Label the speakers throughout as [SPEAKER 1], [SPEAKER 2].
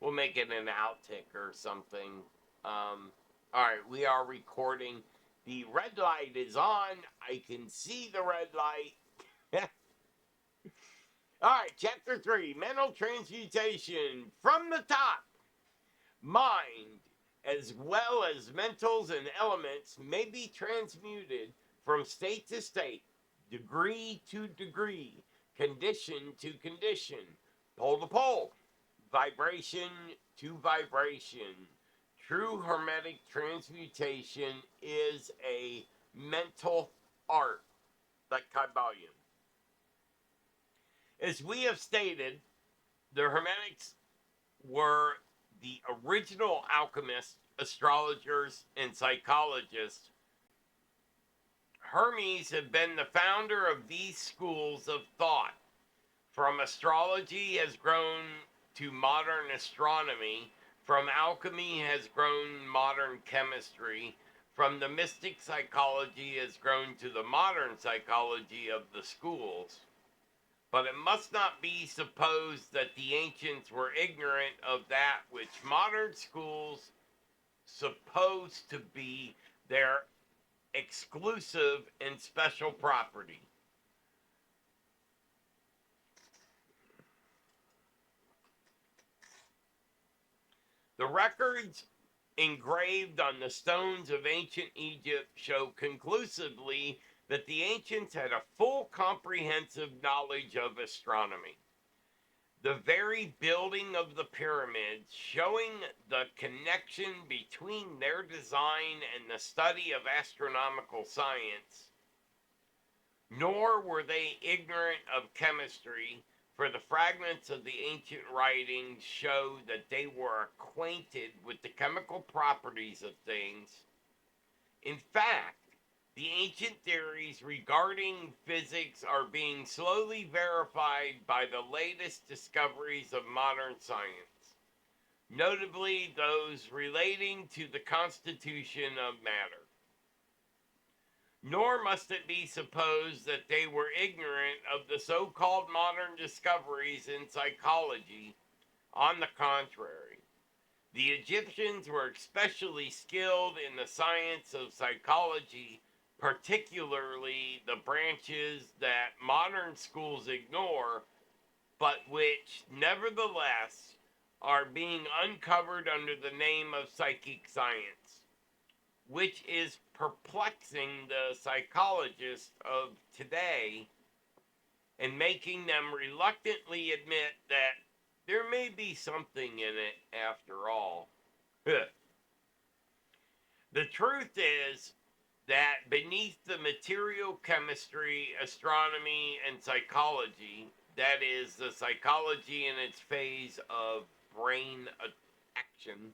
[SPEAKER 1] We'll make it an outtake or something. Alright, we are recording. The red light is on. I can see the red light. Alright, chapter 3 Mental Transmutation. From the top, mind, as well as mentals and elements, may be transmuted from state to state, degree to degree, condition to condition, pole to pole, vibration to vibration. True hermetic transmutation is a mental art, like kybalion. As we have stated, the hermetics were the original alchemists, astrologers, and psychologists. Hermes had been the founder of these schools of thought. From astrology has grown to modern astronomy. From alchemy has grown modern chemistry. From the mystic psychology has grown to the modern psychology of the schools. But it must not be supposed that the ancients were ignorant of that which modern schools suppose to be their exclusive and special property. The records engraved on the stones of ancient Egypt show conclusively that the ancients had a full comprehensive knowledge of astronomy. The very building of the pyramids, showing the connection between their design and the study of astronomical science. Nor were they ignorant of chemistry, for the fragments of the ancient writings show that they were acquainted with the chemical properties of things. In fact, the ancient theories regarding physics are being slowly verified by the latest discoveries of modern science, notably those relating to the constitution of matter. Nor must it be supposed that they were ignorant of the so-called modern discoveries in psychology. On the contrary, the Egyptians were especially skilled in the science of psychology, particularly the branches that modern schools ignore, but which, nevertheless, are being uncovered under the name of psychic science, which is perplexing the psychologists of today and making them reluctantly admit that there may be something in it after all. The truth is that beneath the material chemistry, astronomy, and psychology, that is, the psychology in its phase of brain action,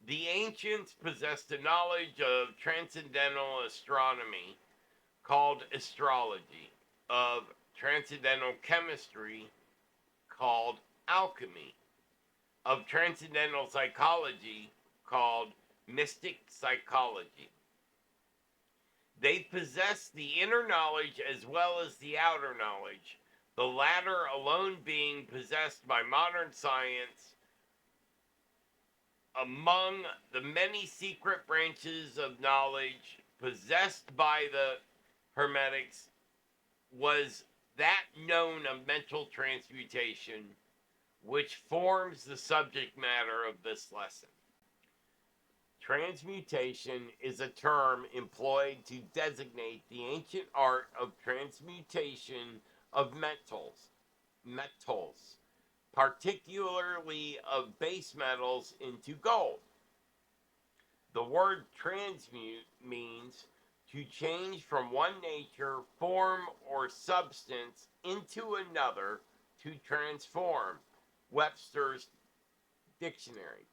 [SPEAKER 1] the ancients possessed a knowledge of transcendental astronomy, called astrology, of transcendental chemistry, called alchemy, of transcendental psychology, called mystic psychology. They possess the inner knowledge as well as the outer knowledge, the latter alone being possessed by modern science. Among the many secret branches of knowledge possessed by the Hermetics was that known of mental transmutation, which forms the subject matter of this lesson. Transmutation is a term employed to designate the ancient art of transmutation of metals, particularly of base metals, into gold. The word transmute means to change from one nature, form, or substance into another, to transform. Webster's Dictionary.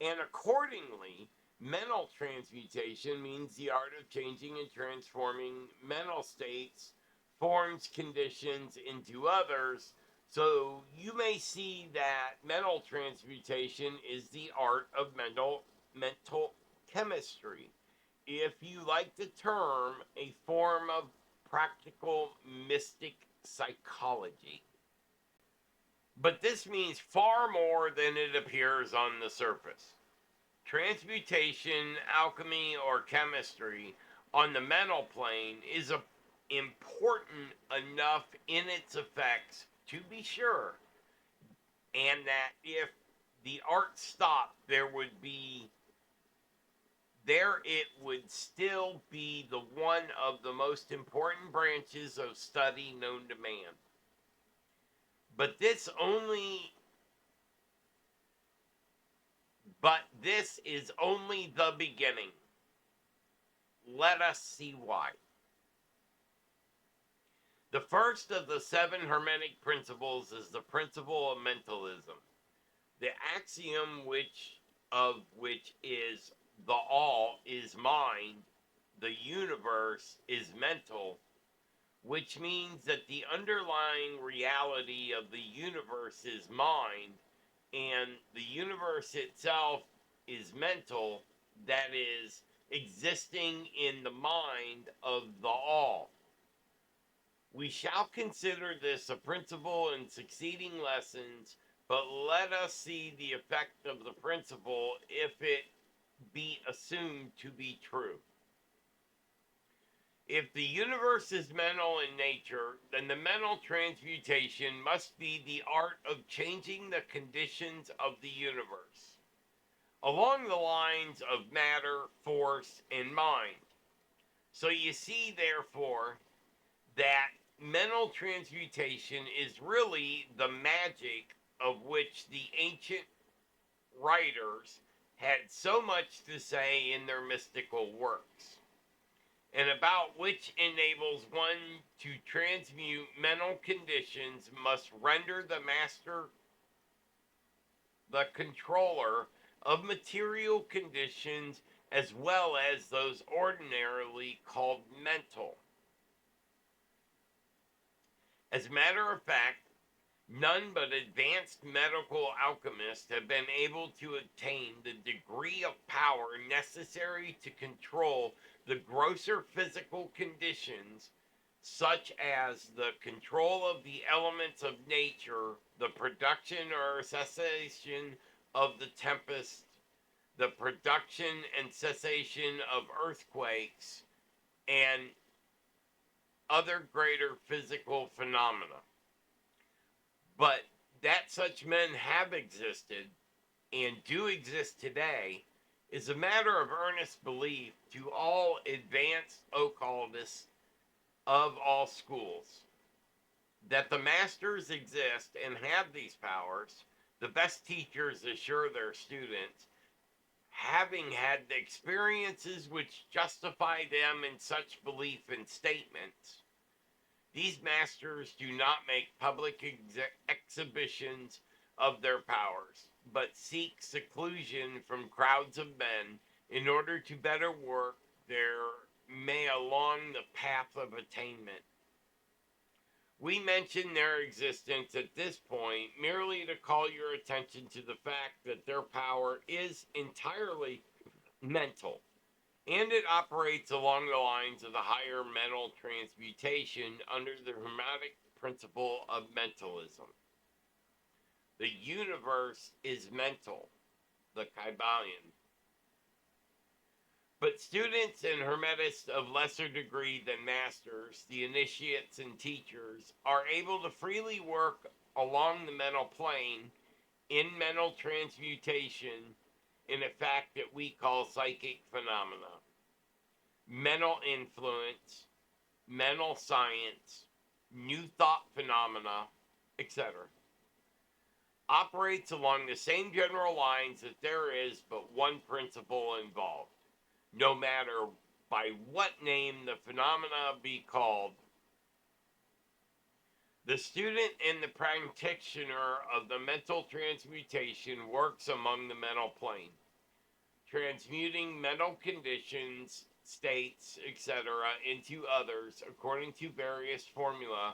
[SPEAKER 1] And accordingly, mental transmutation means the art of changing and transforming mental states, forms, conditions into others. So you may see that mental transmutation is the art of mental chemistry. If you like the term, a form of practical mystic psychology. But this means far more than it appears on the surface. Transmutation, alchemy, or chemistry on the mental plane is important enough in its effects to be sure, and that if the art stopped, it would still be the one of the most important branches of study known to man. But this is only the beginning. Let us see why. The first of the 7 hermetic principles is the principle of mentalism. The axiom which is the all is mind, the universe is mental, which means that the underlying reality of the universe is mind, and the universe itself is mental, that is, existing in the mind of the all. We shall consider this a principle in succeeding lessons, but let us see the effect of the principle if it be assumed to be true. If the universe is mental in nature, then the mental transmutation must be the art of changing the conditions of the universe along the lines of matter, force, and mind. So you see, therefore, that mental transmutation is really the magic of which the ancient writers had so much to say in their mystical works, and about which enables one to transmute mental conditions, must render the master the controller of material conditions as well as those ordinarily called mental. As a matter of fact, none but advanced medical alchemists have been able to attain the degree of power necessary to control the grosser physical conditions, such as the control of the elements of nature, the production or cessation of the tempest, the production and cessation of earthquakes, and other greater physical phenomena. But that such men have existed and do exist today is a matter of earnest belief to all advanced occultists of all schools. That the masters exist and have these powers, the best teachers assure their students, having had the experiences which justify them in such belief and statements. These masters do not make public exhibitions of their powers, but seek seclusion from crowds of men in order to better work their may along the path of attainment. We mention their existence at this point merely to call your attention to the fact that their power is entirely mental, and it operates along the lines of the higher mental transmutation under the hermetic principle of mentalism. The universe is mental, the kybalion. But students and hermetists of lesser degree than masters, the initiates and teachers, are able to freely work along the mental plane in mental transmutation in a fact that we call psychic phenomena, mental influence, mental science, new thought phenomena, etc. Operates along the same general lines that there is but one principle involved, no matter by what name the phenomena be called. The student and the practitioner of the mental transmutation works among the mental plane, transmuting mental conditions, states, etc., into others according to various formula,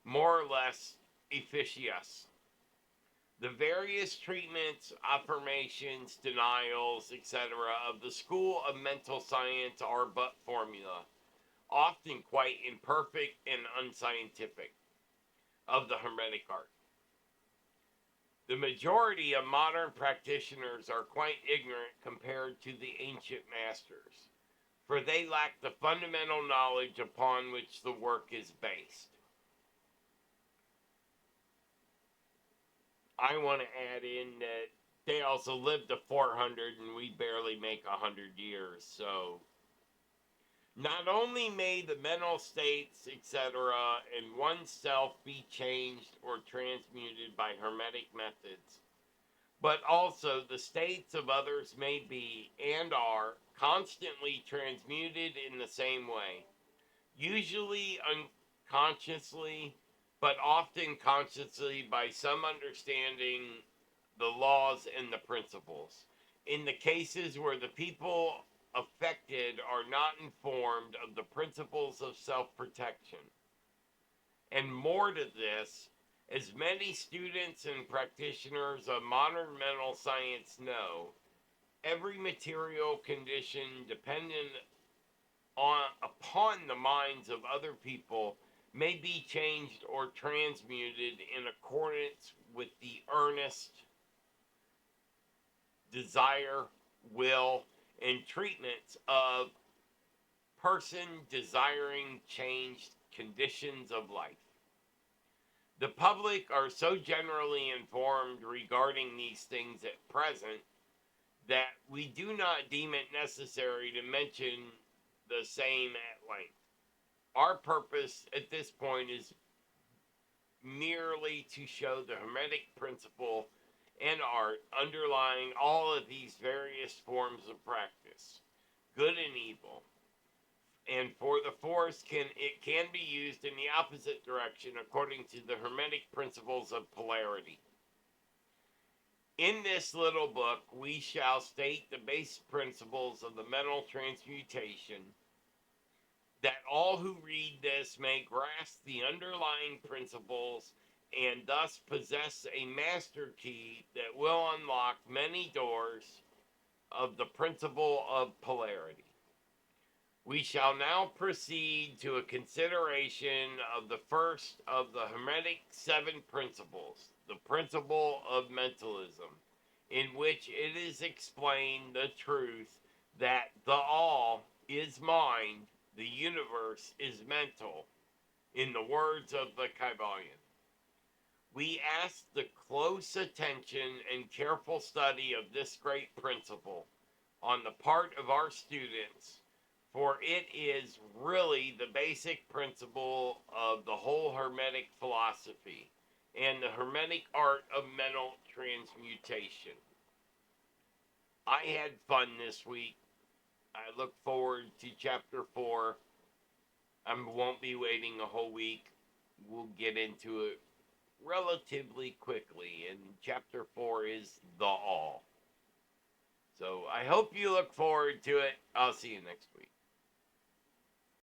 [SPEAKER 1] more or less efficacious. The various treatments, affirmations, denials, etc., of the school of mental science are but formula, often quite imperfect and unscientific, of the hermetic art. The majority of modern practitioners are quite ignorant compared to the ancient masters, for they lack the fundamental knowledge upon which the work is based. I want to add in that they also lived to 400 and we barely make 100 years. So not only may the mental states, etc., in oneself be changed or transmuted by hermetic methods, but also the states of others may be and are constantly transmuted in the same way, usually unconsciously, but often consciously by some understanding the laws and the principles. In the cases where the people affected are not informed of the principles of self protection. And more to this, as many students and practitioners of modern mental science know, every material condition dependent upon the minds of other people may be changed or transmuted in accordance with the earnest desire, will, and treatments of person desiring changed conditions of life. The public are so generally informed regarding these things at present that we do not deem it necessary to mention the same at length. Our purpose at this point is merely to show the hermetic principle and art underlying all of these various forms of practice, good and evil. And for the force it can be used in the opposite direction according to the hermetic principles of polarity. In this little book, we shall state the basic principles of the mental transmutation, that all who read this may grasp the underlying principles and thus possess a master key that will unlock many doors of the principle of polarity. We shall now proceed to a consideration of the first of the Hermetic 7 principles, the principle of mentalism, in which it is explained the truth that the all is mind, the universe is mental, in the words of the kybalion. We ask the close attention and careful study of this great principle on the part of our students, for it is really the basic principle of the whole Hermetic philosophy and the Hermetic art of mental transmutation. I had fun this week. I look forward to chapter 4. I won't be waiting a whole week. We'll get into it relatively quickly, and chapter 4 is the all. So I hope you look forward to it. I'll see you next week.